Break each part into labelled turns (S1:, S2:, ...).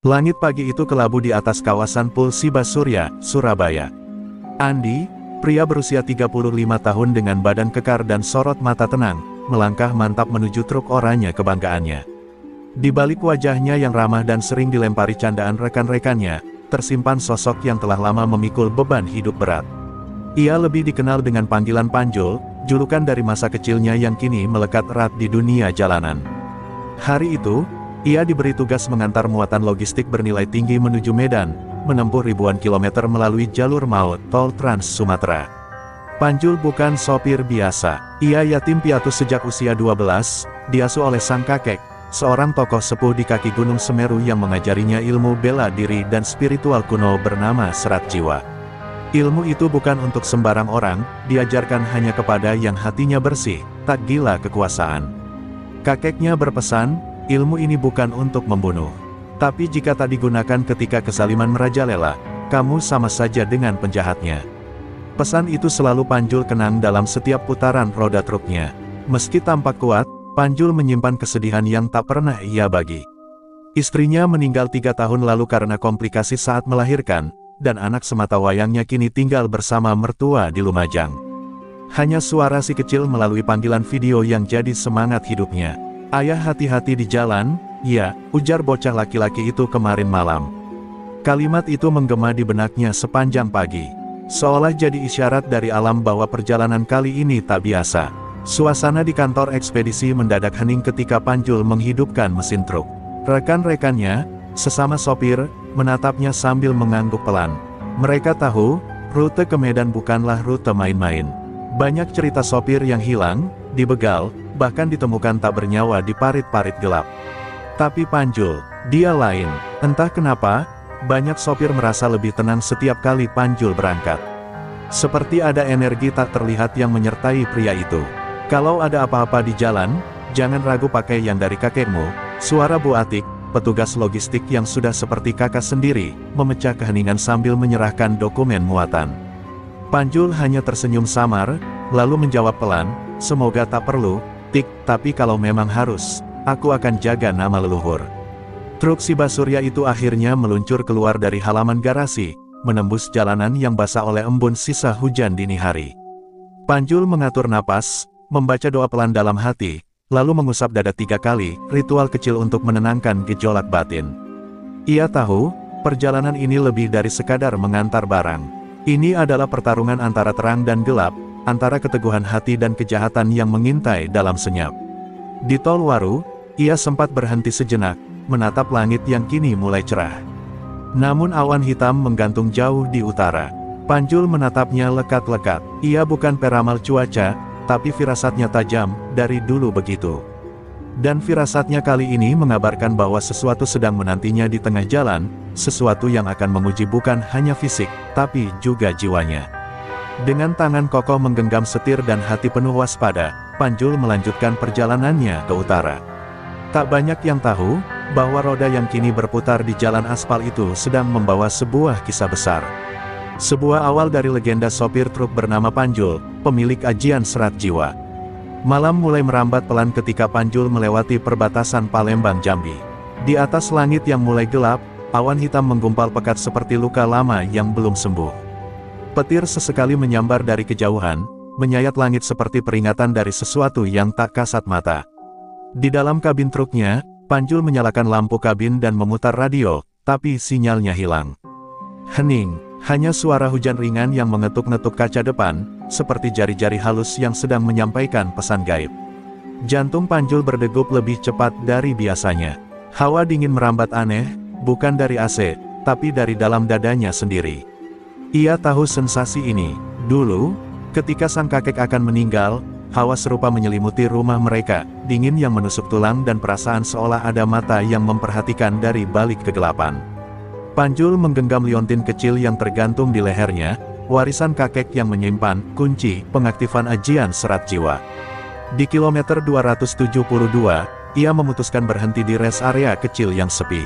S1: Langit pagi itu kelabu di atas kawasan Pul Sibasurya, Surabaya. Andi, pria berusia 35 tahun dengan badan kekar dan sorot mata tenang, melangkah mantap menuju truk oranye kebanggaannya. Di balik wajahnya yang ramah dan sering dilempari candaan rekan-rekannya, tersimpan sosok yang telah lama memikul beban hidup berat. Ia lebih dikenal dengan panggilan Panjul, julukan dari masa kecilnya yang kini melekat erat di dunia jalanan. Hari itu, ia diberi tugas mengantar muatan logistik bernilai tinggi menuju Medan, menempuh ribuan kilometer melalui jalur maut tol Trans Sumatera. Panjul bukan sopir biasa. Ia yatim piatu sejak usia 12, diasuh oleh sang kakek, seorang tokoh sepuh di kaki Gunung Semeru yang mengajarinya ilmu bela diri dan spiritual kuno bernama Serat Jiwa. Ilmu itu bukan untuk sembarang orang, diajarkan hanya kepada yang hatinya bersih, tak gila kekuasaan. Kakeknya berpesan, ilmu ini bukan untuk membunuh. Tapi jika tak digunakan ketika kezaliman merajalela, kamu sama saja dengan penjahatnya. Pesan itu selalu Panjul kenang dalam setiap putaran roda truknya. Meski tampak kuat, Panjul menyimpan kesedihan yang tak pernah ia bagi. Istrinya meninggal 3 tahun lalu karena komplikasi saat melahirkan, dan anak sematawayangnya kini tinggal bersama mertua di Lumajang. Hanya suara si kecil melalui panggilan video yang jadi semangat hidupnya. "Ayah, hati-hati di jalan," ya, ujar bocah laki-laki itu kemarin malam. Kalimat itu menggema di benaknya sepanjang pagi. Seolah jadi isyarat dari alam bahwa perjalanan kali ini tak biasa. Suasana di kantor ekspedisi mendadak hening ketika Panjul menghidupkan mesin truk. Rekan-rekannya, sesama sopir, menatapnya sambil mengangguk pelan. Mereka tahu, rute ke Medan bukanlah rute main-main. Banyak cerita sopir yang hilang, dibegal, bahkan ditemukan tak bernyawa di parit-parit gelap. Tapi Panjul, dia lain. Entah kenapa, banyak sopir merasa lebih tenang setiap kali Panjul berangkat. Seperti ada energi tak terlihat yang menyertai pria itu. "Kalau ada apa-apa di jalan, jangan ragu pakai yang dari kakekmu," suara Bu Atik, petugas logistik yang sudah seperti kakak sendiri, memecah keheningan sambil menyerahkan dokumen muatan. Panjul hanya tersenyum samar, lalu menjawab pelan, "Semoga tak perlu, Tik, tapi kalau memang harus, aku akan jaga nama leluhur." Truk Sibasurya itu akhirnya meluncur keluar dari halaman garasi, menembus jalanan yang basah oleh embun sisa hujan dini hari. Panjul mengatur napas, membaca doa pelan dalam hati, lalu mengusap dada 3 kali, ritual kecil untuk menenangkan gejolak batin. Ia tahu, perjalanan ini lebih dari sekadar mengantar barang. Ini adalah pertarungan antara terang dan gelap, antara keteguhan hati dan kejahatan yang mengintai dalam senyap. Di Tol Waru, ia sempat berhenti sejenak, menatap langit yang kini mulai cerah. Namun awan hitam menggantung jauh di utara. Panjul menatapnya lekat-lekat. Ia bukan peramal cuaca, tapi firasatnya tajam, dari dulu begitu. Dan firasatnya kali ini mengabarkan bahwa sesuatu sedang menantinya di tengah jalan, sesuatu yang akan menguji bukan hanya fisik, tapi juga jiwanya. Dengan tangan kokoh menggenggam setir dan hati penuh waspada, Panjul melanjutkan perjalanannya ke utara. Tak banyak yang tahu, bahwa roda yang kini berputar di jalan aspal itu sedang membawa sebuah kisah besar. Sebuah awal dari legenda sopir truk bernama Panjul, pemilik ajian Serat Jiwa. Malam mulai merambat pelan ketika Panjul melewati perbatasan Palembang Jambi. Di atas langit yang mulai gelap, awan hitam menggumpal pekat seperti luka lama yang belum sembuh. Petir sesekali menyambar dari kejauhan, menyayat langit seperti peringatan dari sesuatu yang tak kasat mata. Di dalam kabin truknya, Panjul menyalakan lampu kabin dan memutar radio, tapi sinyalnya hilang. Hening. Hanya suara hujan ringan yang mengetuk-netuk kaca depan, seperti jari-jari halus yang sedang menyampaikan pesan gaib. Jantung Panjul berdegup lebih cepat dari biasanya. Hawa dingin merambat aneh, bukan dari AC, tapi dari dalam dadanya sendiri. Ia tahu sensasi ini. Dulu, ketika sang kakek akan meninggal, hawa serupa menyelimuti rumah mereka, dingin yang menusuk tulang dan perasaan seolah ada mata yang memperhatikan dari balik kegelapan. Panjul menggenggam liontin kecil yang tergantung di lehernya, warisan kakek yang menyimpan kunci pengaktifan ajian Serat Jiwa. Di kilometer 272, ia memutuskan berhenti di rest area kecil yang sepi.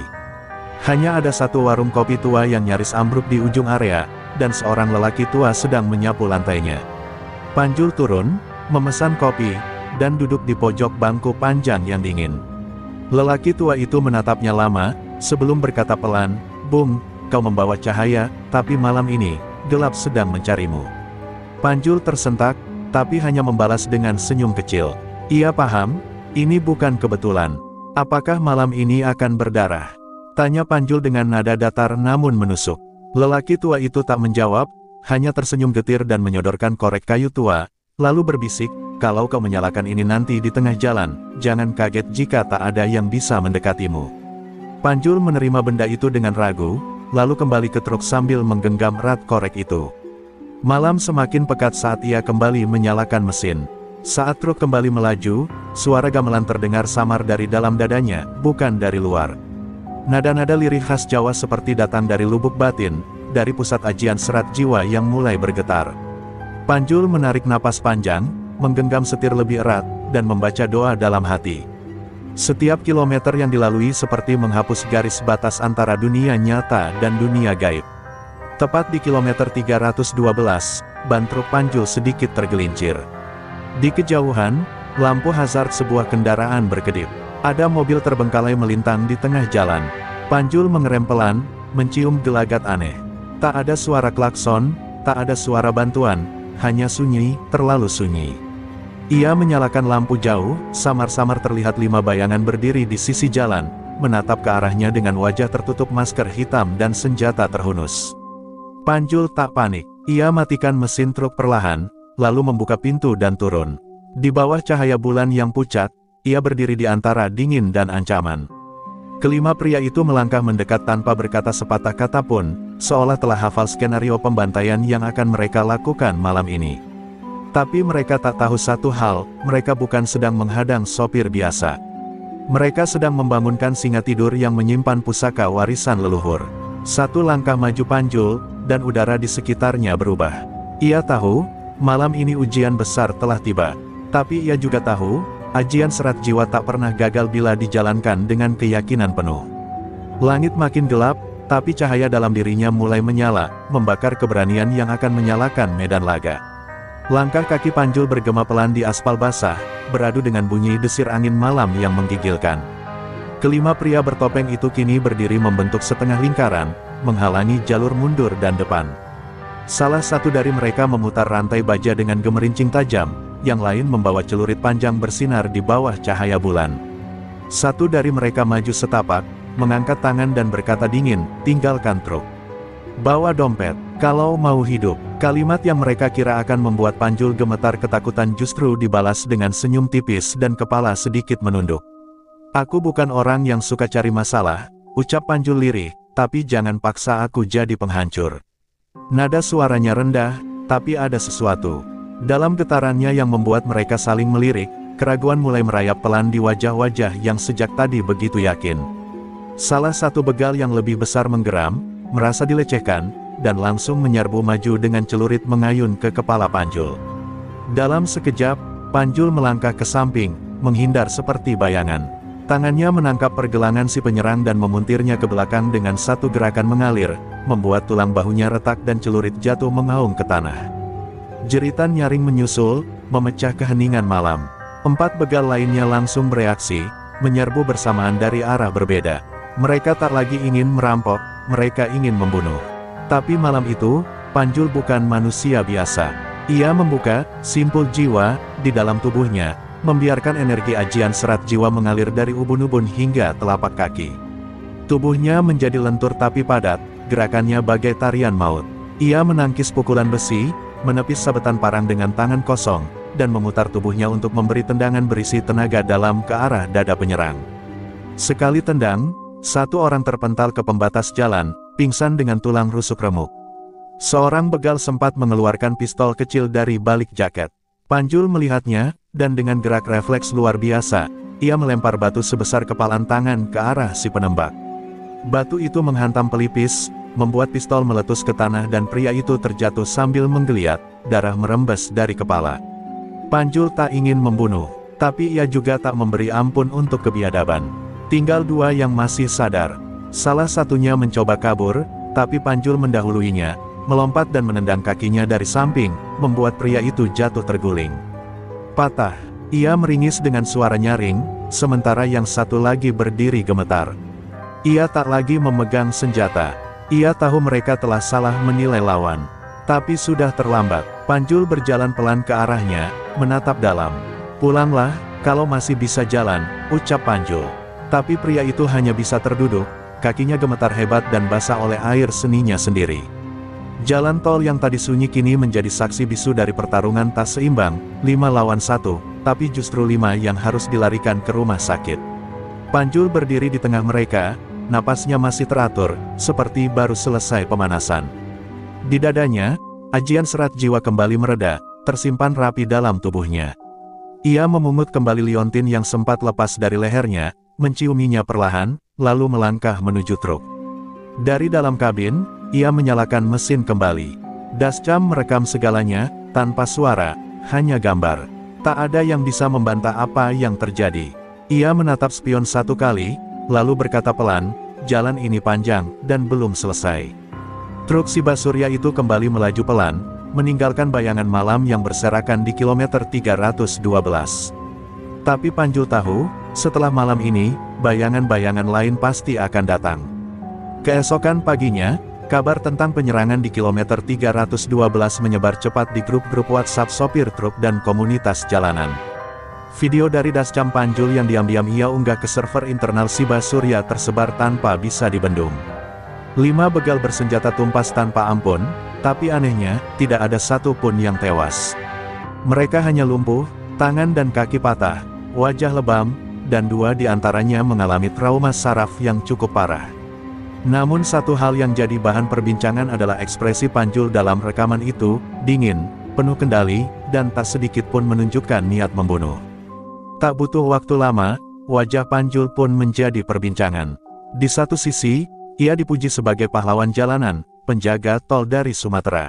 S1: Hanya ada satu warung kopi tua yang nyaris ambruk di ujung area, dan seorang lelaki tua sedang menyapu lantainya. Panjul turun, memesan kopi, dan duduk di pojok bangku panjang yang dingin. Lelaki tua itu menatapnya lama, sebelum berkata pelan, "Bung, kau membawa cahaya, tapi malam ini, gelap sedang mencarimu." Panjul tersentak, tapi hanya membalas dengan senyum kecil. Ia paham, ini bukan kebetulan. "Apakah malam ini akan berdarah?" tanya Panjul dengan nada datar namun menusuk. Lelaki tua itu tak menjawab, hanya tersenyum getir dan menyodorkan korek kayu tua, lalu berbisik, "Kalau kau menyalakan ini nanti di tengah jalan, jangan kaget jika tak ada yang bisa mendekatimu." Panjul menerima benda itu dengan ragu, lalu kembali ke truk sambil menggenggam erat korek itu. Malam semakin pekat saat ia kembali menyalakan mesin. Saat truk kembali melaju, suara gamelan terdengar samar dari dalam dadanya, bukan dari luar. Nada-nada lirih khas Jawa seperti datang dari lubuk batin, dari pusat ajian serat jiwa yang mulai bergetar. Panjul menarik napas panjang, menggenggam setir lebih erat, dan membaca doa dalam hati. Setiap kilometer yang dilalui seperti menghapus garis batas antara dunia nyata dan dunia gaib. Tepat di kilometer 312, ban truk Panjul sedikit tergelincir. Di kejauhan, lampu hazard sebuah kendaraan berkedip. Ada mobil terbengkalai melintang di tengah jalan. Panjul mengerem pelan, mencium gelagat aneh. Tak ada suara klakson, tak ada suara bantuan, hanya sunyi, terlalu sunyi. Ia menyalakan lampu jauh, samar-samar terlihat 5 bayangan berdiri di sisi jalan, menatap ke arahnya dengan wajah tertutup masker hitam dan senjata terhunus. Panjul tak panik, ia matikan mesin truk perlahan, lalu membuka pintu dan turun. Di bawah cahaya bulan yang pucat, ia berdiri di antara dingin dan ancaman. Kelima pria itu melangkah mendekat tanpa berkata sepatah kata pun, seolah telah hafal skenario pembantaian yang akan mereka lakukan malam ini. Tapi mereka tak tahu satu hal, mereka bukan sedang menghadang sopir biasa. Mereka sedang membangunkan singa tidur yang menyimpan pusaka warisan leluhur. Satu langkah maju Panjul, dan udara di sekitarnya berubah. Ia tahu, malam ini ujian besar telah tiba. Tapi ia juga tahu, ajian serat jiwa tak pernah gagal bila dijalankan dengan keyakinan penuh. Langit makin gelap, tapi cahaya dalam dirinya mulai menyala, membakar keberanian yang akan menyalakan medan laga. Langkah kaki Panjul bergema pelan di aspal basah, beradu dengan bunyi desir angin malam yang menggigilkan. Kelima pria bertopeng itu kini berdiri membentuk setengah lingkaran, menghalangi jalur mundur dan depan. Salah satu dari mereka memutar rantai baja dengan gemerincing tajam, yang lain membawa celurit panjang bersinar di bawah cahaya bulan. Satu dari mereka maju setapak, mengangkat tangan dan berkata dingin, "Tinggalkan truk. Bawa dompet, kalau mau hidup." Kalimat yang mereka kira akan membuat Panjul gemetar ketakutan justru dibalas dengan senyum tipis dan kepala sedikit menunduk. "Aku bukan orang yang suka cari masalah," ucap Panjul lirih, "tapi jangan paksa aku jadi penghancur." Nada suaranya rendah, tapi ada sesuatu. Dalam getarannya yang membuat mereka saling melirik, keraguan mulai merayap pelan di wajah-wajah yang sejak tadi begitu yakin. Salah satu begal yang lebih besar menggeram, merasa dilecehkan, dan langsung menyerbu maju dengan celurit mengayun ke kepala Panjul. Dalam sekejap, Panjul melangkah ke samping, menghindar seperti bayangan. Tangannya menangkap pergelangan si penyerang dan memuntirnya ke belakang dengan satu gerakan mengalir, membuat tulang bahunya retak dan celurit jatuh mengaung ke tanah. Jeritan nyaring menyusul, memecah keheningan malam. 4 begal lainnya langsung bereaksi, menyerbu bersamaan dari arah berbeda. Mereka tak lagi ingin merampok, mereka ingin membunuh. Tapi malam itu, Panjul bukan manusia biasa. Ia membuka, simpul jiwa, di dalam tubuhnya, membiarkan energi ajian serat jiwa mengalir dari ubun-ubun hingga telapak kaki. Tubuhnya menjadi lentur tapi padat, gerakannya bagai tarian maut. Ia menangkis pukulan besi, menepis sabetan parang dengan tangan kosong, dan memutar tubuhnya untuk memberi tendangan berisi tenaga dalam ke arah dada penyerang. Sekali tendang, satu orang terpental ke pembatas jalan, pingsan dengan tulang rusuk remuk. Seorang begal sempat mengeluarkan pistol kecil dari balik jaket. Panjul melihatnya, dan dengan gerak refleks luar biasa, ia melempar batu sebesar kepalan tangan ke arah si penembak. Batu itu menghantam pelipis, membuat pistol meletus ke tanah dan pria itu terjatuh sambil menggeliat, darah merembes dari kepala. Panjul tak ingin membunuh, tapi ia juga tak memberi ampun untuk kebiadaban. Tinggal 2 yang masih sadar. Salah satunya mencoba kabur, tapi Panjul mendahuluinya, melompat dan menendang kakinya dari samping, membuat pria itu jatuh terguling. Patah. Ia meringis dengan suara nyaring, sementara yang satu lagi berdiri gemetar. Ia tak lagi memegang senjata. Ia tahu mereka telah salah menilai lawan. Tapi sudah terlambat. Panjul berjalan pelan ke arahnya, menatap dalam. "Pulanglah, kalau masih bisa jalan," ucap Panjul. Tapi pria itu hanya bisa terduduk, kakinya gemetar hebat dan basah oleh air seninya sendiri. Jalan tol yang tadi sunyi kini menjadi saksi bisu dari pertarungan tak seimbang, 5 lawan 1, tapi justru 5 yang harus dilarikan ke rumah sakit. Panjul berdiri di tengah mereka, napasnya masih teratur, seperti baru selesai pemanasan. Di dadanya, ajian serat jiwa kembali mereda, tersimpan rapi dalam tubuhnya. Ia memungut kembali liontin yang sempat lepas dari lehernya, menciuminya perlahan, lalu melangkah menuju truk. Dari dalam kabin, ia menyalakan mesin kembali. Dashcam merekam segalanya, tanpa suara, hanya gambar. Tak ada yang bisa membantah apa yang terjadi. Ia menatap spion satu kali, lalu berkata pelan, "Jalan ini panjang, dan belum selesai." Truk Shiba Surya itu kembali melaju pelan, meninggalkan bayangan malam yang berserakan di kilometer 312. Tapi Panjul tahu, setelah malam ini, bayangan-bayangan lain pasti akan datang. Keesokan paginya, kabar tentang penyerangan di kilometer 312 menyebar cepat di grup-grup WhatsApp sopir truk dan komunitas jalanan. Video dari Dashcam Panjul yang diam-diam ia unggah ke server internal Shiba Surya tersebar tanpa bisa dibendung. 5 begal bersenjata tumpas tanpa ampun, tapi anehnya, tidak ada satu pun yang tewas. Mereka hanya lumpuh, tangan dan kaki patah, wajah lebam, dan 2 di antaranya mengalami trauma saraf yang cukup parah. Namun satu hal yang jadi bahan perbincangan adalah ekspresi Panjul dalam rekaman itu, dingin, penuh kendali, dan tak sedikit pun menunjukkan niat membunuh. Tak butuh waktu lama, wajah Panjul pun menjadi perbincangan. Di satu sisi, ia dipuji sebagai pahlawan jalanan, penjaga tol dari Sumatera.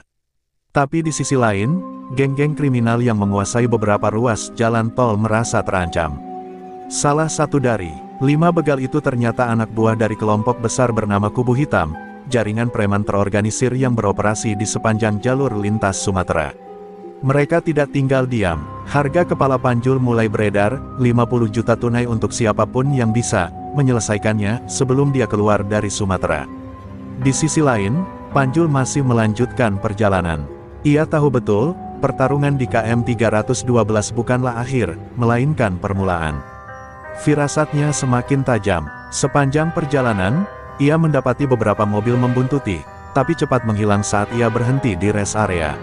S1: Tapi di sisi lain, geng-geng kriminal yang menguasai beberapa ruas jalan tol merasa terancam. Salah satu dari 5 begal itu ternyata anak buah dari kelompok besar bernama Kubu Hitam, jaringan preman terorganisir yang beroperasi di sepanjang jalur lintas Sumatera. Mereka tidak tinggal diam. Harga kepala Panjul mulai beredar, 50 juta tunai untuk siapapun yang bisa menyelesaikannya sebelum dia keluar dari Sumatera. Di sisi lain, Panjul masih melanjutkan perjalanan. Ia tahu betul, pertarungan di KM 312 bukanlah akhir, melainkan permulaan. Firasatnya semakin tajam. Sepanjang perjalanan, ia mendapati beberapa mobil membuntuti, tapi cepat menghilang saat ia berhenti di rest area.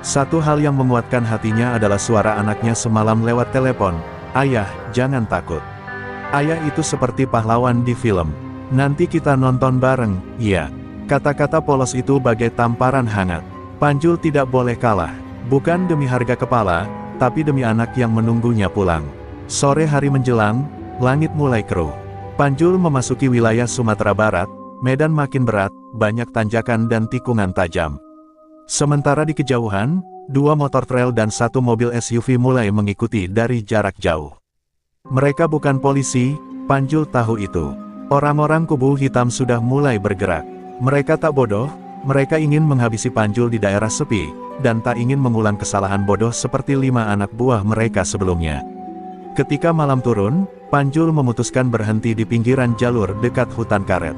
S1: Satu hal yang menguatkan hatinya adalah suara anaknya semalam lewat telepon, "Ayah, jangan takut. Ayah itu seperti pahlawan di film. Nanti kita nonton bareng, ya." Kata-kata polos itu bagai tamparan hangat. Panjul tidak boleh kalah. Bukan demi harga kepala, tapi demi anak yang menunggunya pulang. Sore hari menjelang, langit mulai keruh. Panjul memasuki wilayah Sumatera Barat, medan makin berat, banyak tanjakan dan tikungan tajam. Sementara di kejauhan, 2 motor trail dan 1 mobil SUV mulai mengikuti dari jarak jauh. Mereka bukan polisi, Panjul tahu itu. Orang-orang Kubu Hitam sudah mulai bergerak. Mereka tak bodoh, mereka ingin menghabisi Panjul di daerah sepi, dan tak ingin mengulang kesalahan bodoh seperti 5 anak buah mereka sebelumnya. Ketika malam turun, Panjul memutuskan berhenti di pinggiran jalur dekat hutan karet.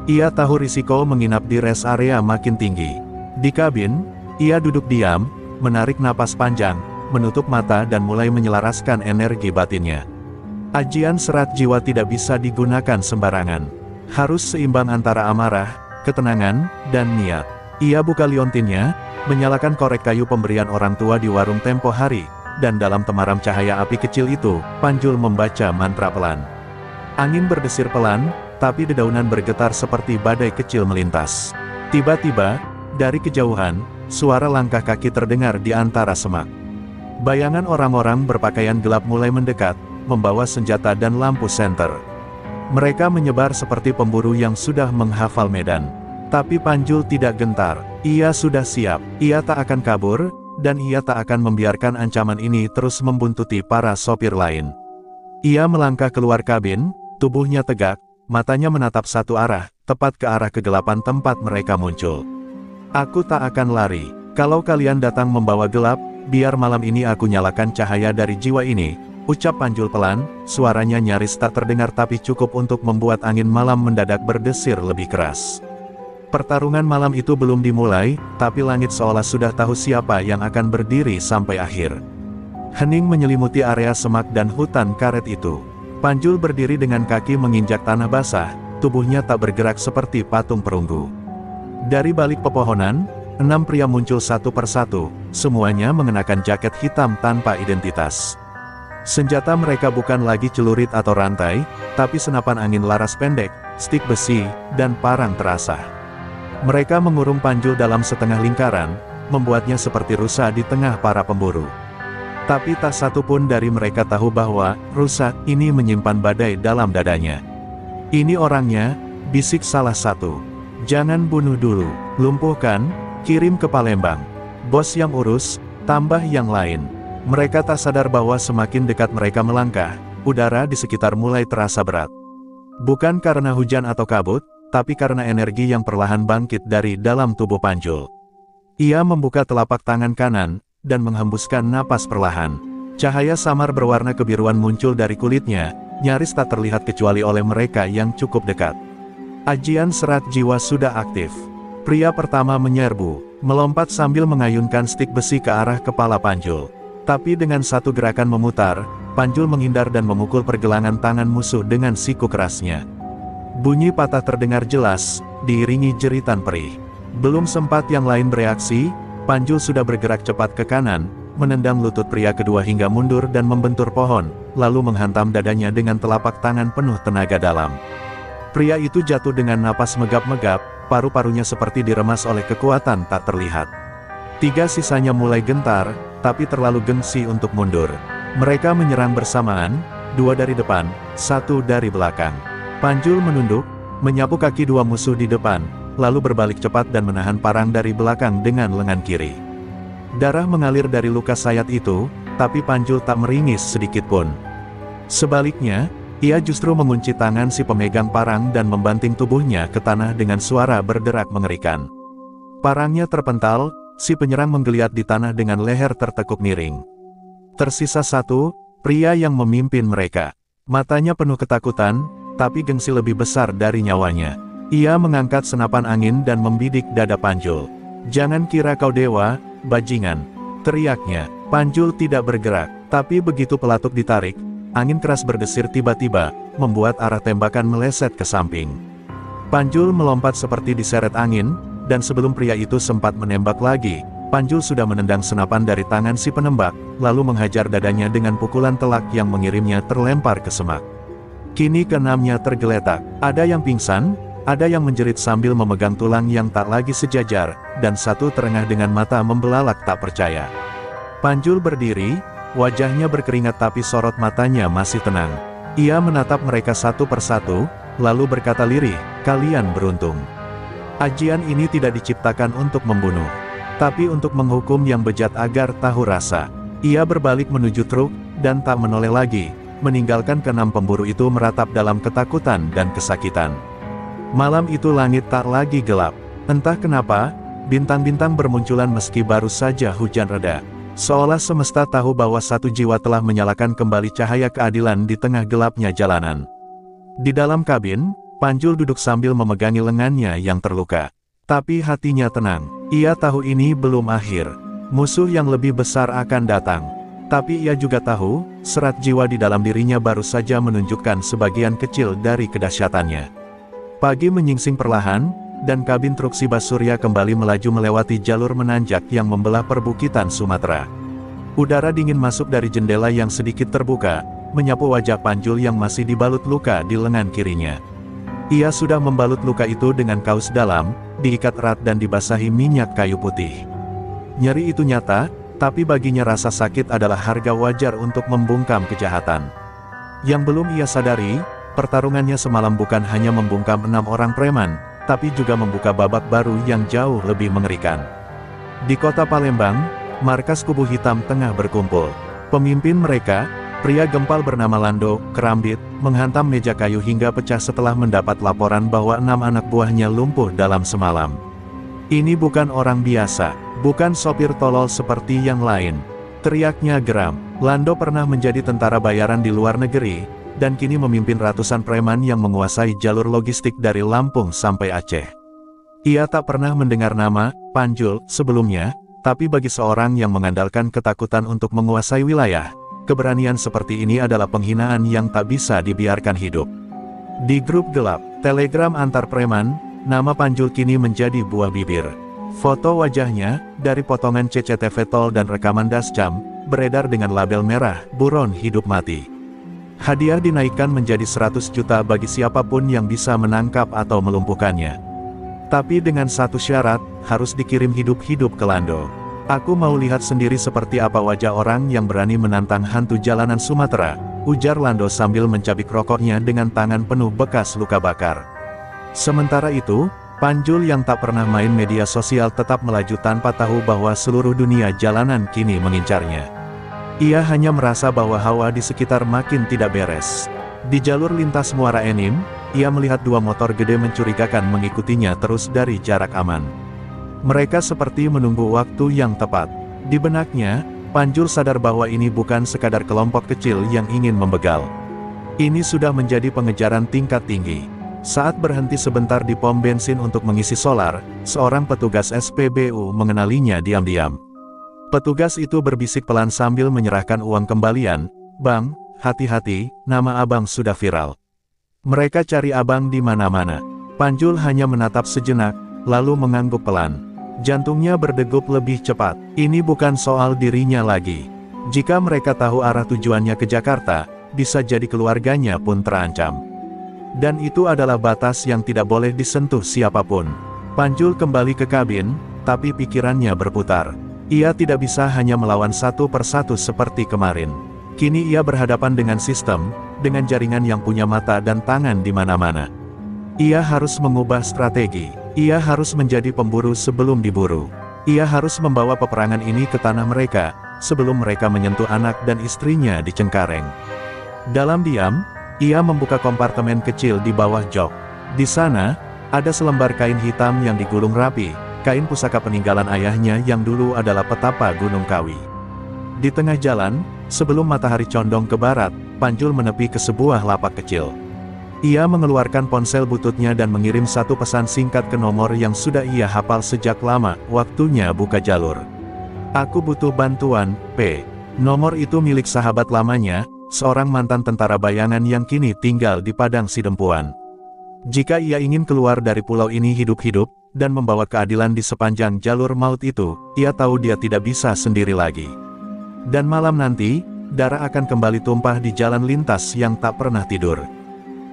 S1: Ia tahu risiko menginap di rest area makin tinggi. Di kabin, ia duduk diam, menarik napas panjang, menutup mata dan mulai menyelaraskan energi batinnya. Ajian serat jiwa tidak bisa digunakan sembarangan. Harus seimbang antara amarah, ketenangan, dan niat. Ia buka liontinnya, menyalakan korek kayu pemberian orang tua di warung tempo hari, dan dalam temaram cahaya api kecil itu, Panjul membaca mantra pelan. Angin berdesir pelan, tapi dedaunan bergetar seperti badai kecil melintas. Tiba-tiba, dari kejauhan, suara langkah kaki terdengar di antara semak. Bayangan orang-orang berpakaian gelap mulai mendekat, membawa senjata dan lampu senter. Mereka menyebar seperti pemburu yang sudah menghafal medan. Tapi Panjul tidak gentar. Ia sudah siap. Ia tak akan kabur, dan ia tak akan membiarkan ancaman ini terus membuntuti para sopir lain. Ia melangkah keluar kabin, tubuhnya tegak, matanya menatap satu arah, tepat ke arah kegelapan tempat mereka muncul. "Aku tak akan lari. Kalau kalian datang membawa gelap, biar malam ini aku nyalakan cahaya dari jiwa ini, Ucap Panjul pelan, suaranya nyaris tak terdengar tapi cukup untuk membuat angin malam mendadak berdesir lebih keras. Pertarungan malam itu belum dimulai, tapi langit seolah sudah tahu siapa yang akan berdiri sampai akhir. Hening menyelimuti area semak dan hutan karet itu. Panjul berdiri dengan kaki menginjak tanah basah, tubuhnya tak bergerak seperti patung perunggu. Dari balik pepohonan, 6 pria muncul satu persatu, semuanya mengenakan jaket hitam tanpa identitas. Senjata mereka bukan lagi celurit atau rantai, tapi senapan angin laras pendek, stik besi, dan parang terasah. Mereka mengurung Panjul dalam setengah lingkaran, membuatnya seperti rusa di tengah para pemburu. Tapi tak satu pun dari mereka tahu bahwa rusa ini menyimpan badai dalam dadanya. "Ini orangnya," bisik salah satu. "Jangan bunuh dulu, lumpuhkan, kirim ke Palembang. Bos yang urus, tambah yang lain." Mereka tak sadar bahwa semakin dekat mereka melangkah, udara di sekitar mulai terasa berat. Bukan karena hujan atau kabut, tapi karena energi yang perlahan bangkit dari dalam tubuh Panjul. Ia membuka telapak tangan kanan, dan menghembuskan napas perlahan. Cahaya samar berwarna kebiruan muncul dari kulitnya, nyaris tak terlihat kecuali oleh mereka yang cukup dekat. Ajian serat jiwa sudah aktif. Pria pertama menyerbu, melompat sambil mengayunkan stik besi ke arah kepala Panjul. Tapi dengan satu gerakan memutar, Panjul menghindar dan memukul pergelangan tangan musuh dengan siku kerasnya. Bunyi patah terdengar jelas, diiringi jeritan perih. Belum sempat yang lain bereaksi, Panjul sudah bergerak cepat ke kanan, menendang lutut pria kedua hingga mundur dan membentur pohon, lalu menghantam dadanya dengan telapak tangan penuh tenaga dalam. Pria itu jatuh dengan napas megap-megap, paru-parunya seperti diremas oleh kekuatan tak terlihat. 3 sisanya mulai gentar, tapi terlalu gengsi untuk mundur. Mereka menyerang bersamaan, 2 dari depan, 1 dari belakang. Panjul menunduk, menyapu kaki 2 musuh di depan, lalu berbalik cepat dan menahan parang dari belakang dengan lengan kiri. Darah mengalir dari luka sayat itu, tapi Panjul tak meringis sedikit pun. Sebaliknya, ia justru mengunci tangan si pemegang parang dan membanting tubuhnya ke tanah dengan suara berderak mengerikan. Parangnya terpental, si penyerang menggeliat di tanah dengan leher tertekuk miring. Tersisa 1, pria yang memimpin mereka. Matanya penuh ketakutan, tapi gengsi lebih besar dari nyawanya. Ia mengangkat senapan angin dan membidik dada Panjul. "Jangan kira kau dewa, bajingan," teriaknya. Panjul tidak bergerak, tapi begitu pelatuk ditarik, angin keras berdesir tiba-tiba, membuat arah tembakan meleset ke samping. Panjul melompat seperti diseret angin, dan sebelum pria itu sempat menembak lagi, Panjul sudah menendang senapan dari tangan si penembak, lalu menghajar dadanya dengan pukulan telak yang mengirimnya terlempar ke semak. Kini keenamnya tergeletak, ada yang pingsan, ada yang menjerit sambil memegang tulang yang tak lagi sejajar, dan 1 terengah dengan mata membelalak tak percaya. Panjul berdiri, wajahnya berkeringat tapi sorot matanya masih tenang. Ia menatap mereka satu persatu, lalu berkata lirih, "Kalian beruntung. Ajian ini tidak diciptakan untuk membunuh, tapi untuk menghukum yang bejat agar tahu rasa." Ia berbalik menuju truk, dan tak menoleh lagi, meninggalkan ke-6 pemburu itu meratap dalam ketakutan dan kesakitan. Malam itu langit tak lagi gelap. Entah kenapa, bintang-bintang bermunculan meski baru saja hujan reda. Seolah semesta tahu bahwa 1 jiwa telah menyalakan kembali cahaya keadilan di tengah gelapnya jalanan. Di dalam kabin, Panjul duduk sambil memegangi lengannya yang terluka. Tapi hatinya tenang. Ia tahu ini belum akhir. Musuh yang lebih besar akan datang. Tapi ia juga tahu, serat jiwa di dalam dirinya baru saja menunjukkan sebagian kecil dari kedahsyatannya. Pagi menyingsing perlahan, dan kabin truk Siba Surya kembali melaju melewati jalur menanjak yang membelah perbukitan Sumatera. Udara dingin masuk dari jendela yang sedikit terbuka, menyapu wajah Panjul yang masih dibalut luka di lengan kirinya. Ia sudah membalut luka itu dengan kaus dalam, diikat erat dan dibasahi minyak kayu putih. Nyeri itu nyata, tapi baginya rasa sakit adalah harga wajar untuk membungkam kejahatan. Yang belum ia sadari, pertarungannya semalam bukan hanya membungkam 6 orang preman, tapi juga membuka babak baru yang jauh lebih mengerikan. Di kota Palembang, markas kubu hitam tengah berkumpul. Pemimpin mereka, pria gempal bernama Lando Kerambit, menghantam meja kayu hingga pecah setelah mendapat laporan bahwa 6 anak buahnya lumpuh dalam semalam. Ini bukan orang biasa, bukan sopir tolol seperti yang lain. Teriaknya geram. Lando pernah menjadi tentara bayaran di luar negeri, dan kini memimpin ratusan preman yang menguasai jalur logistik dari Lampung sampai Aceh. Ia tak pernah mendengar nama Panjul sebelumnya, tapi bagi seorang yang mengandalkan ketakutan untuk menguasai wilayah, keberanian seperti ini adalah penghinaan yang tak bisa dibiarkan hidup. Di grup gelap, Telegram antar preman, nama Panjul kini menjadi buah bibir. Foto wajahnya, dari potongan CCTV tol dan rekaman dashcam, beredar dengan label merah, buron hidup mati. Hadiah dinaikkan menjadi 100 juta bagi siapapun yang bisa menangkap atau melumpuhkannya. Tapi dengan satu syarat, harus dikirim hidup-hidup ke Lando. Aku mau lihat sendiri seperti apa wajah orang yang berani menantang hantu jalanan Sumatera, ujar Lando sambil mencabik rokoknya dengan tangan penuh bekas luka bakar. Sementara itu, Panjul yang tak pernah main media sosial tetap melaju tanpa tahu bahwa seluruh dunia jalanan kini mengincarnya. Ia hanya merasa bahwa hawa di sekitar makin tidak beres. Di jalur lintas Muara Enim, ia melihat dua motor gede mencurigakan mengikutinya terus dari jarak aman. Mereka seperti menunggu waktu yang tepat. Di benaknya, Panjul sadar bahwa ini bukan sekadar kelompok kecil yang ingin membegal. Ini sudah menjadi pengejaran tingkat tinggi. Saat berhenti sebentar di pom bensin untuk mengisi solar, seorang petugas SPBU mengenalinya diam-diam. Petugas itu berbisik pelan sambil menyerahkan uang kembalian, "Bang, hati-hati, nama abang sudah viral. Mereka cari abang di mana-mana." Panjul hanya menatap sejenak, lalu mengangguk pelan. Jantungnya berdegup lebih cepat. Ini bukan soal dirinya lagi. Jika mereka tahu arah tujuannya ke Jakarta, bisa jadi keluarganya pun terancam. Dan itu adalah batas yang tidak boleh disentuh siapapun. Panjul kembali ke kabin, tapi pikirannya berputar. Ia tidak bisa hanya melawan satu persatu seperti kemarin. Kini ia berhadapan dengan sistem, dengan jaringan yang punya mata dan tangan di mana-mana. Ia harus mengubah strategi. Ia harus menjadi pemburu sebelum diburu. Ia harus membawa peperangan ini ke tanah mereka, sebelum mereka menyentuh anak dan istrinya di Cengkareng. Dalam diam, ia membuka kompartemen kecil di bawah jok. Di sana, ada selembar kain hitam yang digulung rapi, kain pusaka peninggalan ayahnya yang dulu adalah petapa Gunung Kawi. Di tengah jalan, sebelum matahari condong ke barat, Panjul menepi ke sebuah lapak kecil. Ia mengeluarkan ponsel bututnya dan mengirim satu pesan singkat ke nomor yang sudah ia hafal sejak lama, "Waktunya buka jalur. Aku butuh bantuan, P." Nomor itu milik sahabat lamanya, seorang mantan tentara bayangan yang kini tinggal di Padang Sidempuan. Jika ia ingin keluar dari pulau ini hidup-hidup, dan membawa keadilan di sepanjang jalur maut itu, ia tahu dia tidak bisa sendiri lagi. Dan malam nanti, darah akan kembali tumpah di jalan lintas yang tak pernah tidur.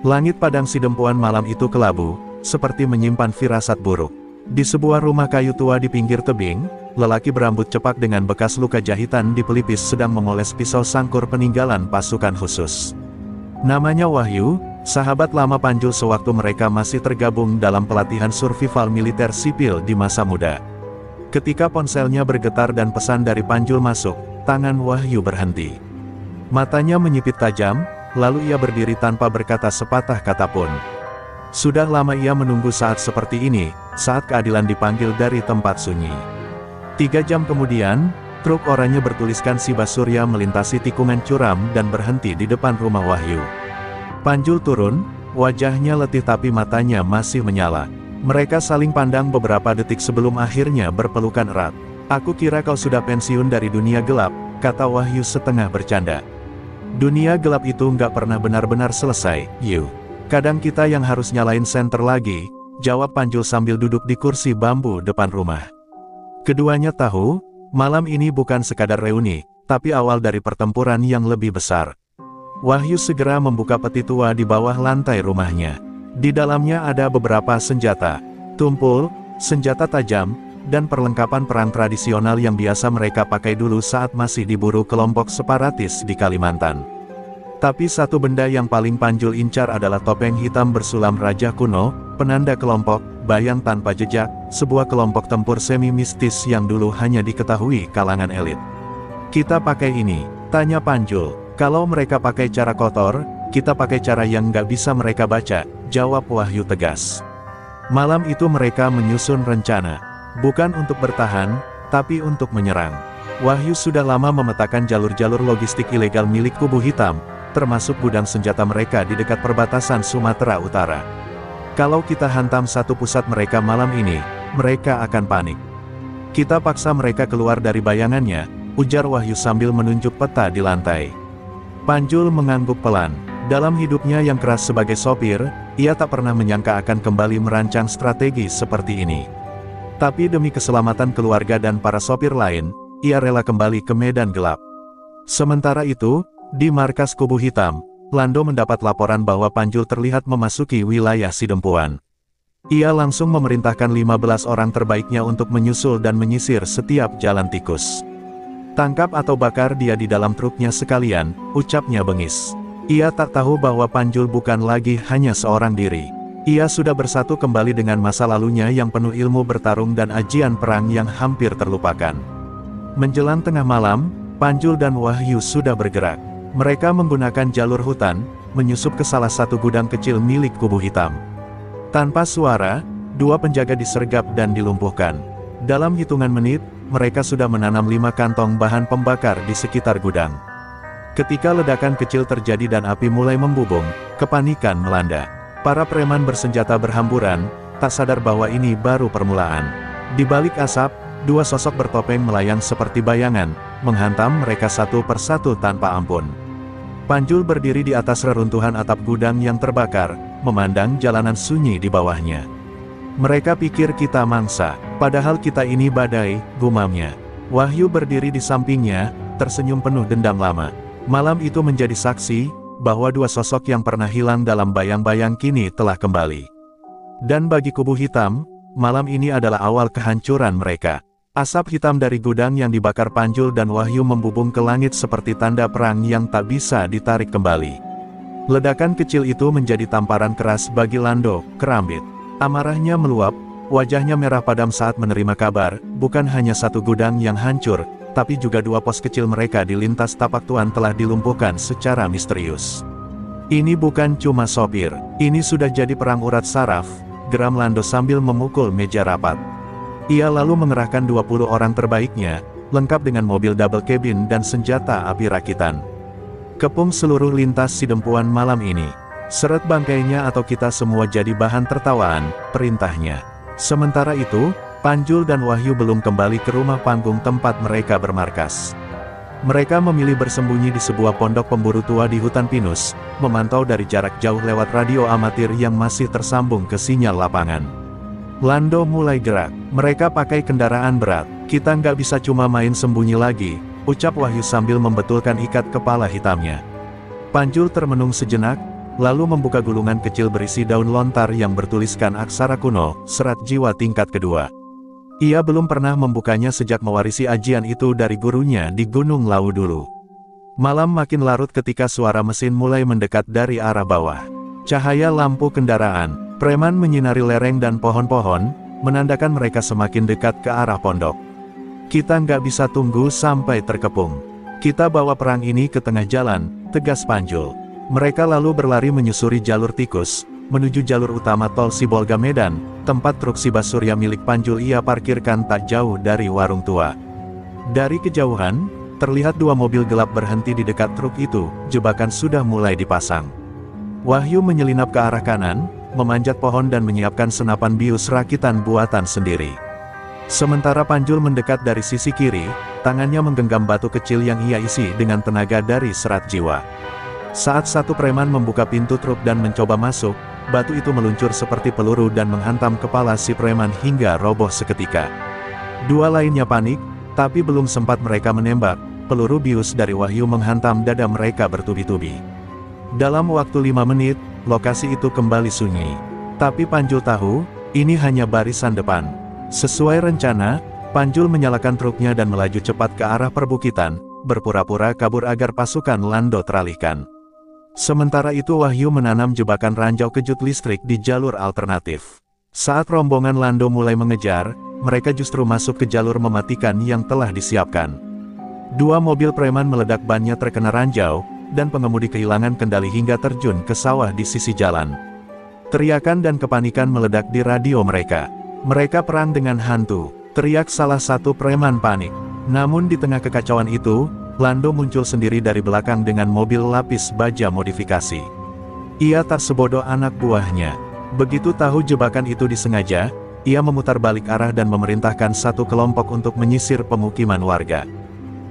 S1: Langit Padang Sidempuan malam itu kelabu, seperti menyimpan firasat buruk. Di sebuah rumah kayu tua di pinggir tebing, lelaki berambut cepak dengan bekas luka jahitan di pelipis sedang memoles pisau sangkur peninggalan pasukan khusus. Namanya Wahyu, sahabat lama Panjul sewaktu mereka masih tergabung dalam pelatihan survival militer sipil di masa muda. Ketika ponselnya bergetar dan pesan dari Panjul masuk, tangan Wahyu berhenti. Matanya menyipit tajam, lalu ia berdiri tanpa berkata sepatah kata pun. Sudah lama ia menunggu saat seperti ini, saat keadilan dipanggil dari tempat sunyi. 3 jam kemudian, truk oranye bertuliskan Siba Surya melintasi tikungan curam dan berhenti di depan rumah Wahyu. Panjul turun, wajahnya letih tapi matanya masih menyala. Mereka saling pandang beberapa detik sebelum akhirnya berpelukan erat. "Aku kira kau sudah pensiun dari dunia gelap," kata Wahyu setengah bercanda. "Dunia gelap itu nggak pernah benar-benar selesai, Yu. Kadang kita yang harus nyalain senter lagi," jawab Panjul sambil duduk di kursi bambu depan rumah. Keduanya tahu, malam ini bukan sekadar reuni, tapi awal dari pertempuran yang lebih besar. Wahyu segera membuka peti tua di bawah lantai rumahnya. Di dalamnya ada beberapa senjata, tumpul, senjata tajam, dan perlengkapan perang tradisional yang biasa mereka pakai dulu saat masih diburu kelompok separatis di Kalimantan. Tapi satu benda yang paling Panjul incar adalah topeng hitam bersulam raja kuno, penanda kelompok bayang tanpa jejak, sebuah kelompok tempur semi-mistis yang dulu hanya diketahui kalangan elit. "Kita pakai ini," tanya Panjul. "Kalau mereka pakai cara kotor, kita pakai cara yang nggak bisa mereka baca," jawab Wahyu tegas. Malam itu mereka menyusun rencana. Bukan untuk bertahan, tapi untuk menyerang. Wahyu sudah lama memetakan jalur-jalur logistik ilegal milik Kubu Hitam, termasuk gudang senjata mereka di dekat perbatasan Sumatera Utara. Kalau kita hantam satu pusat mereka malam ini, mereka akan panik. Kita paksa mereka keluar dari bayangannya, ujar Wahyu sambil menunjuk peta di lantai. Panjul mengangguk pelan. Dalam hidupnya yang keras sebagai sopir, ia tak pernah menyangka akan kembali merancang strategi seperti ini. Tapi demi keselamatan keluarga dan para sopir lain, ia rela kembali ke medan gelap. Sementara itu, di markas Kubu Hitam, Lando mendapat laporan bahwa Panjul terlihat memasuki wilayah Sidempuan. Ia langsung memerintahkan 15 orang terbaiknya untuk menyusul dan menyisir setiap jalan tikus. Tangkap atau bakar dia di dalam truknya sekalian, ucapnya bengis. Ia tak tahu bahwa Panjul bukan lagi hanya seorang diri. Ia sudah bersatu kembali dengan masa lalunya yang penuh ilmu bertarung dan ajian perang yang hampir terlupakan. Menjelang tengah malam, Panjul dan Wahyu sudah bergerak. Mereka menggunakan jalur hutan, menyusup ke salah satu gudang kecil milik Kubu Hitam. Tanpa suara, dua penjaga disergap dan dilumpuhkan. Dalam hitungan menit, mereka sudah menanam 5 kantong bahan pembakar di sekitar gudang. Ketika ledakan kecil terjadi dan api mulai membubung, kepanikan melanda. Para preman bersenjata berhamburan, tak sadar bahwa ini baru permulaan. Di balik asap, dua sosok bertopeng melayang seperti bayangan, menghantam mereka satu persatu tanpa ampun. Panjul berdiri di atas reruntuhan atap gudang yang terbakar, memandang jalanan sunyi di bawahnya. Mereka pikir kita mangsa, padahal kita ini badai, gumamnya. Wahyu berdiri di sampingnya, tersenyum penuh dendam lama. Malam itu menjadi saksi, bahwa dua sosok yang pernah hilang dalam bayang-bayang kini telah kembali. Dan bagi Kubu Hitam, malam ini adalah awal kehancuran mereka. Asap hitam dari gudang yang dibakar Panjul dan Wahyu membubung ke langit seperti tanda perang yang tak bisa ditarik kembali. Ledakan kecil itu menjadi tamparan keras bagi Lando, Kerambit. Amarahnya meluap, wajahnya merah padam saat menerima kabar, bukan hanya satu gudang yang hancur, tapi juga dua pos kecil mereka di lintas tapak tuan telah dilumpuhkan secara misterius. Ini bukan cuma sopir, ini sudah jadi perang urat saraf, geram Lando sambil memukul meja rapat. Ia lalu mengerahkan 20 orang terbaiknya, lengkap dengan mobil double cabin dan senjata api rakitan. Kepung seluruh lintas Sidempuan malam ini. Seret bangkainya atau kita semua jadi bahan tertawaan, perintahnya. Sementara itu, Panjul dan Wahyu belum kembali ke rumah panggung tempat mereka bermarkas. Mereka memilih bersembunyi di sebuah pondok pemburu tua di hutan pinus, memantau dari jarak jauh lewat radio amatir yang masih tersambung ke sinyal lapangan. Lando mulai gerak. Mereka pakai kendaraan berat. Kita nggak bisa cuma main sembunyi lagi, ucap Wahyu sambil membetulkan ikat kepala hitamnya. Panjul termenung sejenak, lalu membuka gulungan kecil berisi daun lontar yang bertuliskan aksara kuno, Serat Jiwa tingkat kedua. Ia belum pernah membukanya sejak mewarisi ajian itu dari gurunya di Gunung Lawu dulu. Malam makin larut ketika suara mesin mulai mendekat dari arah bawah. Cahaya lampu kendaraan, preman menyinari lereng dan pohon-pohon, menandakan mereka semakin dekat ke arah pondok. Kita nggak bisa tunggu sampai terkepung. Kita bawa perang ini ke tengah jalan, tegas Panjul. Mereka lalu berlari menyusuri jalur tikus, menuju jalur utama tol Sibolga Medan, tempat truk Siba Surya milik Panjul ia parkirkan tak jauh dari warung tua. Dari kejauhan, terlihat dua mobil gelap berhenti di dekat truk itu, jebakan sudah mulai dipasang. Wahyu menyelinap ke arah kanan, memanjat pohon dan menyiapkan senapan bius rakitan buatan sendiri. Sementara Panjul mendekat dari sisi kiri, tangannya menggenggam batu kecil yang ia isi dengan tenaga dari serat jiwa. Saat satu preman membuka pintu truk dan mencoba masuk, batu itu meluncur seperti peluru dan menghantam kepala si preman hingga roboh seketika. Dua lainnya panik, tapi belum sempat mereka menembak, peluru bius dari Wahyu menghantam dada mereka bertubi-tubi. Dalam waktu 5 menit, lokasi itu kembali sunyi. Tapi Panjul tahu, ini hanya barisan depan. Sesuai rencana, Panjul menyalakan truknya dan melaju cepat ke arah perbukitan, berpura-pura kabur agar pasukan Lando teralihkan. Sementara itu Wahyu menanam jebakan ranjau kejut listrik di jalur alternatif. Saat rombongan Lando mulai mengejar, mereka justru masuk ke jalur mematikan yang telah disiapkan. Dua mobil preman meledak bannya terkena ranjau, dan pengemudi kehilangan kendali hingga terjun ke sawah di sisi jalan. Teriakan dan kepanikan meledak di radio mereka. Mereka perang dengan hantu, teriak salah satu preman panik. Namun di tengah kekacauan itu, Lando muncul sendiri dari belakang dengan mobil lapis baja modifikasi. Ia tak sebodoh anak buahnya. Begitu tahu jebakan itu disengaja, ia memutar balik arah dan memerintahkan satu kelompok untuk menyisir pemukiman warga.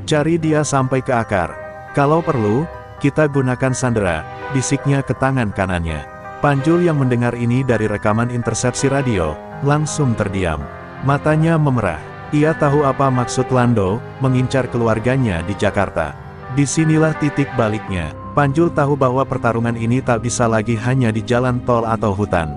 S1: Cari dia sampai ke akar. Kalau perlu, kita gunakan sandera, bisiknya ke tangan kanannya. Panjul yang mendengar ini dari rekaman intersepsi radio, langsung terdiam. Matanya memerah. Ia tahu apa maksud Lando mengincar keluarganya di Jakarta. Disinilah titik baliknya. Panjul tahu bahwa pertarungan ini tak bisa lagi hanya di jalan tol atau hutan.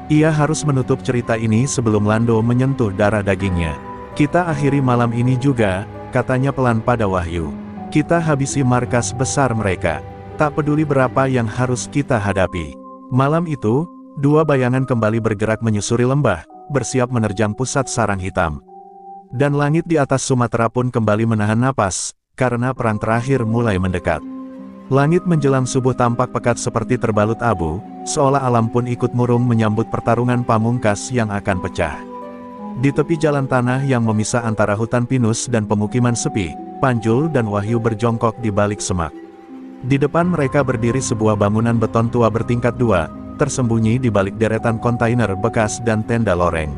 S1: Ia harus menutup cerita ini sebelum Lando menyentuh darah dagingnya. Kita akhiri malam ini juga, katanya pelan pada Wahyu. Kita habisi markas besar mereka. Tak peduli berapa yang harus kita hadapi. Malam itu, dua bayangan kembali bergerak menyusuri lembah, bersiap menerjang pusat sarang hitam. Dan langit di atas Sumatera pun kembali menahan napas, karena perang terakhir mulai mendekat. Langit menjelang subuh tampak pekat seperti terbalut abu, seolah alam pun ikut murung menyambut pertarungan pamungkas yang akan pecah. Di tepi jalan tanah yang memisah antara hutan pinus dan pemukiman sepi, Panjul dan Wahyu berjongkok di balik semak. Di depan mereka berdiri sebuah bangunan beton tua bertingkat dua, tersembunyi di balik deretan kontainer bekas dan tenda loreng.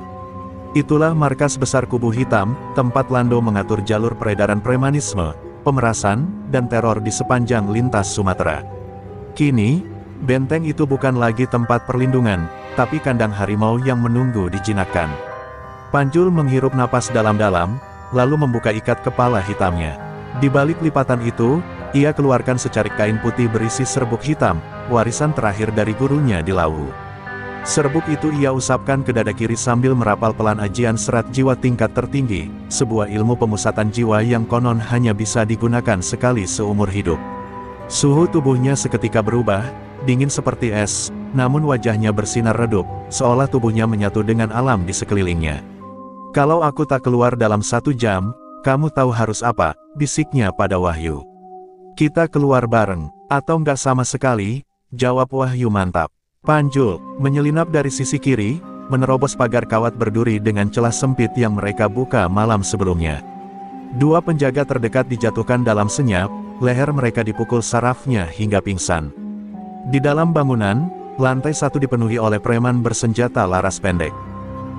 S1: Itulah markas besar Kubu Hitam, tempat Lando mengatur jalur peredaran premanisme, pemerasan, dan teror di sepanjang lintas Sumatera. Kini, benteng itu bukan lagi tempat perlindungan, tapi kandang harimau yang menunggu dijinakkan. Panjul menghirup napas dalam-dalam, lalu membuka ikat kepala hitamnya. Di balik lipatan itu, ia keluarkan secarik kain putih berisi serbuk hitam, warisan terakhir dari gurunya di Lawu. Serbuk itu ia usapkan ke dada kiri sambil merapal pelan ajian serat jiwa tingkat tertinggi, sebuah ilmu pemusatan jiwa yang konon hanya bisa digunakan sekali seumur hidup. Suhu tubuhnya seketika berubah, dingin seperti es, namun wajahnya bersinar redup, seolah tubuhnya menyatu dengan alam di sekelilingnya. Kalau aku tak keluar dalam 1 jam, kamu tahu harus apa, bisiknya pada Wahyu. Kita keluar bareng, atau enggak sama sekali, jawab Wahyu mantap. Panjul menyelinap dari sisi kiri, menerobos pagar kawat berduri dengan celah sempit yang mereka buka malam sebelumnya. Dua penjaga terdekat dijatuhkan dalam senyap, leher mereka dipukul sarafnya hingga pingsan. Di dalam bangunan, lantai 1 dipenuhi oleh preman bersenjata laras pendek.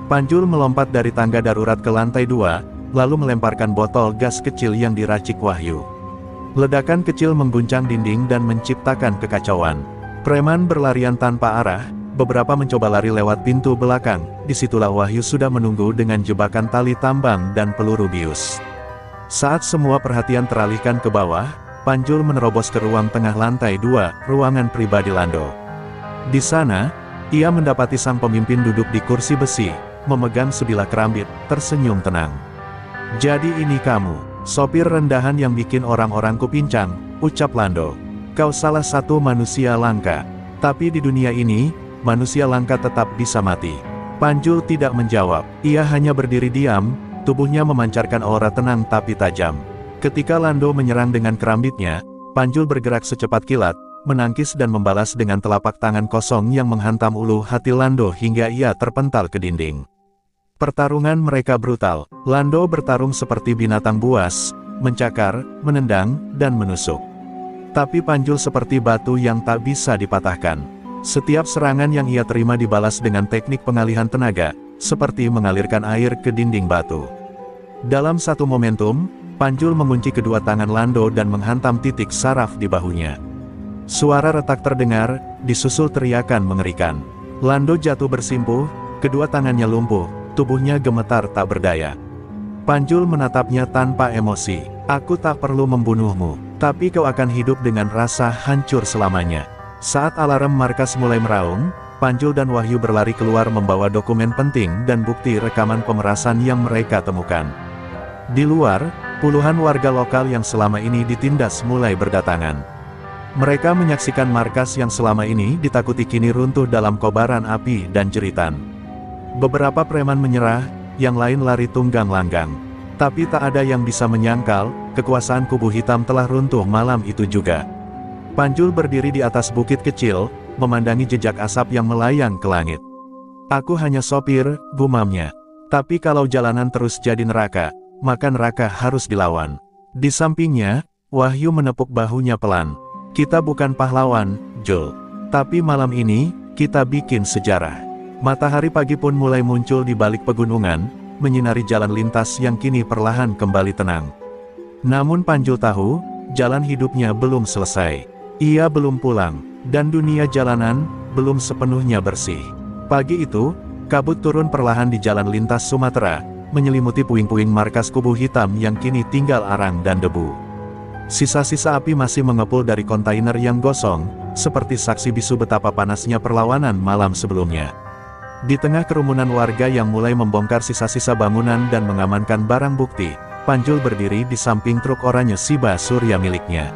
S1: Panjul melompat dari tangga darurat ke lantai 2, lalu melemparkan botol gas kecil yang diracik Wahyu. Ledakan kecil mengguncang dinding dan menciptakan kekacauan. Preman berlarian tanpa arah, beberapa mencoba lari lewat pintu belakang, disitulah Wahyu sudah menunggu dengan jebakan tali tambang dan peluru bius. Saat semua perhatian teralihkan ke bawah, Panjul menerobos ke ruang tengah lantai 2, ruangan pribadi Lando. Di sana, ia mendapati sang pemimpin duduk di kursi besi, memegang sebilah kerambit, tersenyum tenang. Jadi ini kamu, sopir rendahan yang bikin orang-orangku pincang, ucap Lando. Kau salah satu manusia langka. Tapi di dunia ini, manusia langka tetap bisa mati. Panjul tidak menjawab. Ia hanya berdiri diam, tubuhnya memancarkan aura tenang tapi tajam. Ketika Lando menyerang dengan kerambitnya, Panjul bergerak secepat kilat, menangkis dan membalas dengan telapak tangan kosong yang menghantam ulu hati Lando hingga ia terpental ke dinding. Pertarungan mereka brutal. Lando bertarung seperti binatang buas, mencakar, menendang, dan menusuk. Tapi Panjul seperti batu yang tak bisa dipatahkan. Setiap serangan yang ia terima dibalas dengan teknik pengalihan tenaga, seperti mengalirkan air ke dinding batu. Dalam satu momentum, Panjul mengunci kedua tangan Lando dan menghantam titik saraf di bahunya. Suara retak terdengar, disusul teriakan mengerikan. Lando jatuh bersimpuh, kedua tangannya lumpuh, tubuhnya gemetar tak berdaya. Panjul menatapnya tanpa emosi. Aku tak perlu membunuhmu, tapi kau akan hidup dengan rasa hancur selamanya. Saat alarm markas mulai meraung, Panjul dan Wahyu berlari keluar membawa dokumen penting dan bukti rekaman pemerasan yang mereka temukan. Di luar, puluhan warga lokal yang selama ini ditindas mulai berdatangan. Mereka menyaksikan markas yang selama ini ditakuti kini runtuh dalam kobaran api dan jeritan. Beberapa preman menyerah, yang lain lari tunggang langgang. Tapi tak ada yang bisa menyangkal, kekuasaan Kubu Hitam telah runtuh malam itu juga. Panjul berdiri di atas bukit kecil, memandangi jejak asap yang melayang ke langit. Aku hanya sopir, gumamnya. Tapi kalau jalanan terus jadi neraka, maka neraka harus dilawan. Di sampingnya, Wahyu menepuk bahunya pelan. Kita bukan pahlawan, Jul. Tapi malam ini, kita bikin sejarah. Matahari pagi pun mulai muncul di balik pegunungan, menyinari jalan lintas yang kini perlahan kembali tenang. Namun Panjul tahu, jalan hidupnya belum selesai. Ia belum pulang, dan dunia jalanan belum sepenuhnya bersih. Pagi itu, kabut turun perlahan di jalan lintas Sumatera, menyelimuti puing-puing markas kubu hitam yang kini tinggal arang dan debu. Sisa-sisa api masih mengepul dari kontainer yang gosong, seperti saksi bisu betapa panasnya perlawanan malam sebelumnya. Di tengah kerumunan warga yang mulai membongkar sisa-sisa bangunan dan mengamankan barang bukti, Panjul berdiri di samping truk oranye Shiba Surya miliknya.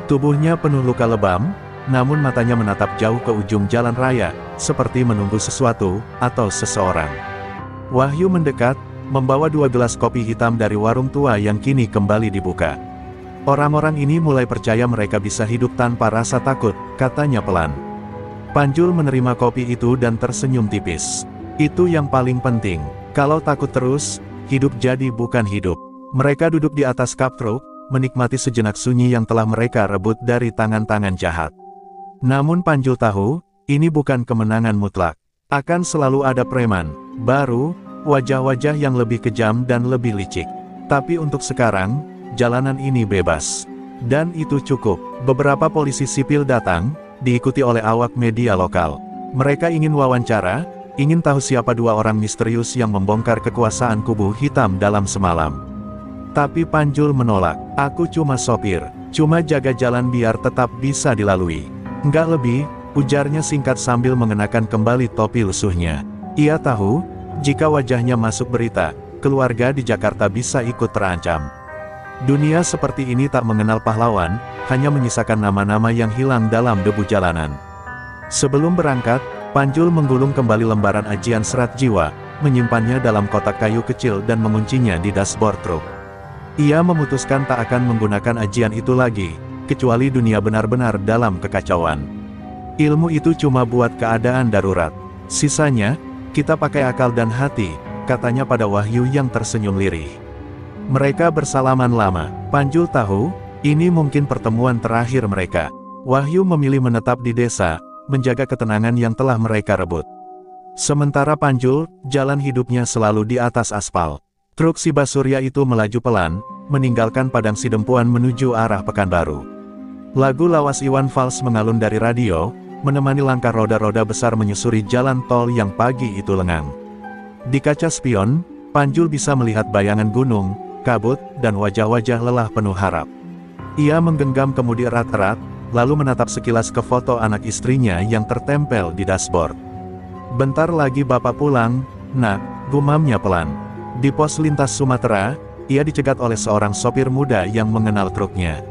S1: Tubuhnya penuh luka lebam, namun matanya menatap jauh ke ujung jalan raya, seperti menunggu sesuatu, atau seseorang. Wahyu mendekat, membawa 2 gelas kopi hitam dari warung tua yang kini kembali dibuka. Orang-orang ini mulai percaya mereka bisa hidup tanpa rasa takut, katanya pelan. Panjul menerima kopi itu dan tersenyum tipis. Itu yang paling penting. Kalau takut terus, hidup jadi bukan hidup. Mereka duduk di atas kap truk, menikmati sejenak sunyi yang telah mereka rebut dari tangan-tangan jahat. Namun Panjul tahu, ini bukan kemenangan mutlak. Akan selalu ada preman baru, wajah-wajah yang lebih kejam dan lebih licik. Tapi untuk sekarang, jalanan ini bebas. Dan itu cukup. Beberapa polisi sipil datang, diikuti oleh awak media lokal. Mereka ingin wawancara, ingin tahu siapa 2 orang misterius yang membongkar kekuasaan kubu hitam dalam semalam. Tapi Panjul menolak. Aku cuma sopir, cuma jaga jalan biar tetap bisa dilalui. Enggak lebih, ujarnya singkat sambil mengenakan kembali topi lusuhnya. Ia tahu, jika wajahnya masuk berita, keluarga di Jakarta bisa ikut terancam. Dunia seperti ini tak mengenal pahlawan, hanya menyisakan nama-nama yang hilang dalam debu jalanan. Sebelum berangkat, Panjul menggulung kembali lembaran ajian serat jiwa, menyimpannya dalam kotak kayu kecil dan menguncinya di dashboard truk. Ia memutuskan tak akan menggunakan ajian itu lagi, kecuali dunia benar-benar dalam kekacauan. Ilmu itu cuma buat keadaan darurat. Sisanya, kita pakai akal dan hati, katanya pada Wahyu yang tersenyum lirih. Mereka bersalaman lama. Panjul tahu, ini mungkin pertemuan terakhir mereka. Wahyu memilih menetap di desa, menjaga ketenangan yang telah mereka rebut. Sementara Panjul, jalan hidupnya selalu di atas aspal. Truk Shiba Surya itu melaju pelan, meninggalkan Padang Sidempuan menuju arah Pekanbaru. Lagu lawas Iwan Fals mengalun dari radio, menemani langkah roda-roda besar menyusuri jalan tol yang pagi itu lengang. Di kaca spion, Panjul bisa melihat bayangan gunung, kabut, dan wajah-wajah lelah penuh harap. Ia menggenggam kemudi erat-erat, lalu menatap sekilas ke foto anak istrinya yang tertempel di dashboard. Bentar lagi bapak pulang, nak, gumamnya pelan. Di pos lintas Sumatera, ia dicegat oleh seorang sopir muda yang mengenal truknya.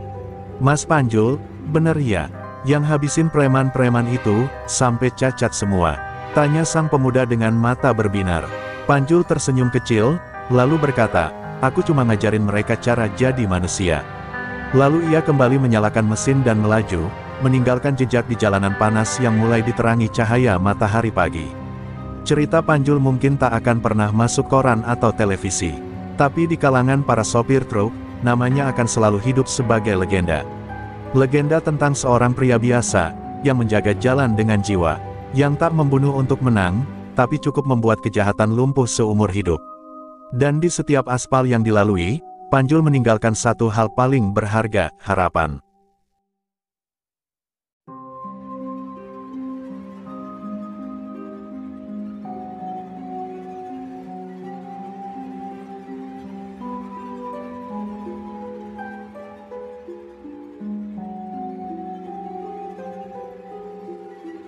S1: Mas Panjul, bener ya, yang habisin preman-preman itu, sampai cacat semua? Tanya sang pemuda dengan mata berbinar. Panjul tersenyum kecil, lalu berkata, aku cuma ngajarin mereka cara jadi manusia. Lalu ia kembali menyalakan mesin dan melaju, meninggalkan jejak di jalanan panas yang mulai diterangi cahaya matahari pagi. Cerita Panjul mungkin tak akan pernah masuk koran atau televisi. Tapi di kalangan para sopir truk, namanya akan selalu hidup sebagai legenda. Legenda tentang seorang pria biasa, yang menjaga jalan dengan jiwa, yang tak membunuh untuk menang, tapi cukup membuat kejahatan lumpuh seumur hidup. Dan di setiap aspal yang dilalui, Panjul meninggalkan satu hal paling berharga, harapan.